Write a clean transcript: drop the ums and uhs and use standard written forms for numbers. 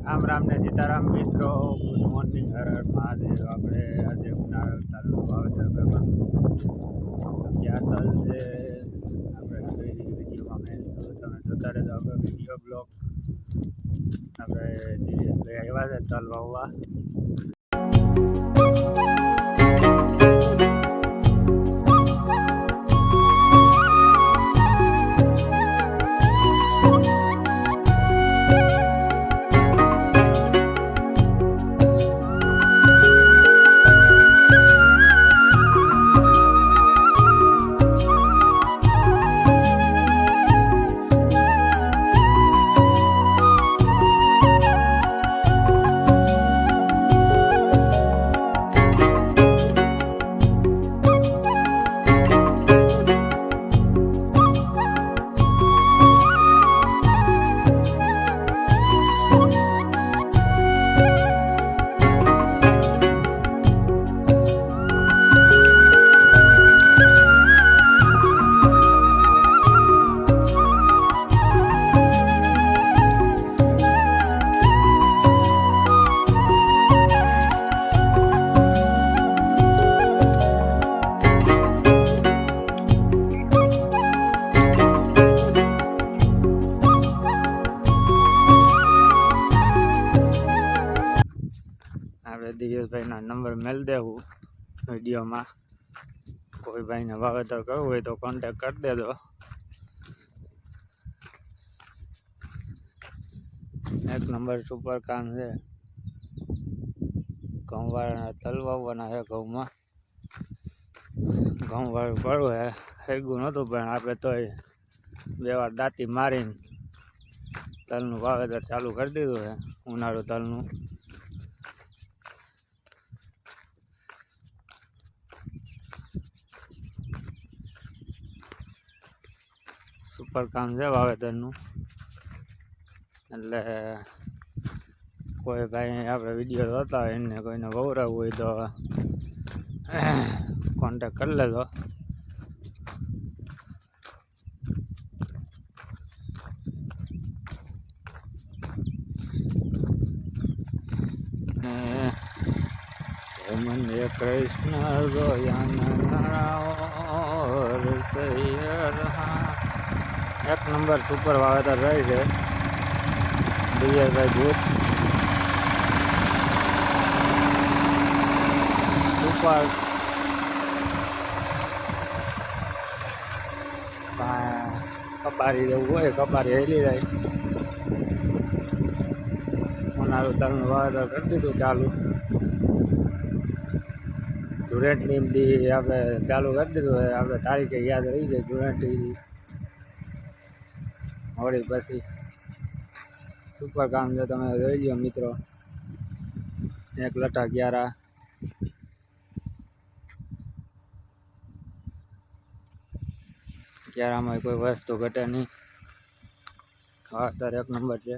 રામ રામ ને સીતારામ મિત્રો, good morning, Har Har Mahadev. આપણે આજે ઉનાળા તલનું વાવેતર કરવાનું. ક્યાં તલ છે આપણે વિડીયોમાં મેં તમે જોતા રહેજો. આપણે વિડીયો બ્લોગ આપણે દિનેશભાઈ આવ્યા છે તલ વાવવા. આપણે દિનેશભાઈના નંબર મેળ દેવું વિડીયોમાં. કોઈ ભાઈને વાવેતર કરવું હોય તો કોન્ટેક કરી દેજો. એક નંબર સુપર કામ છે. ઘઉંવાળાના તલ વાવવાના છે. ઘઉંમાં ઘઉંવાળું પડવું હે હેગું નહોતું, પણ આપણે તોય બે વાર દાંતી મારીને તલનું વાવેતર ચાલુ કરી દીધું છે. ઉનાળુ તલનું સુપર કામ છે વાવેતરનું. એટલે કોઈ ભાઈ આપણે વિડીયો જોતા હોય એને કોઈને વવરાવવું હોય તો કોન્ટેક કરી લેજો. મને કૃષ્ણ એક નંબર સુપર વાવેતર રહી છે દિવ્યાભાઈ જૂથ સુપર. કપારી જેવું હોય, કપારી હેલી જાય. ઉનાળુ તલનું વાવેતર કરી દીધું ચાલુ. ધુરેટની આપણે ચાલુ કરી દીધું હોય. આપણે તારીખે યાદ રહી જાય ધુરેટી હોળી પછી. સુપર કામ છે, તમે જોઈ લો મિત્રો. એક લટા 11 11માં કોઈ વસ્તુ ઘટે નહીં. વાવેતર એક નંબર છે.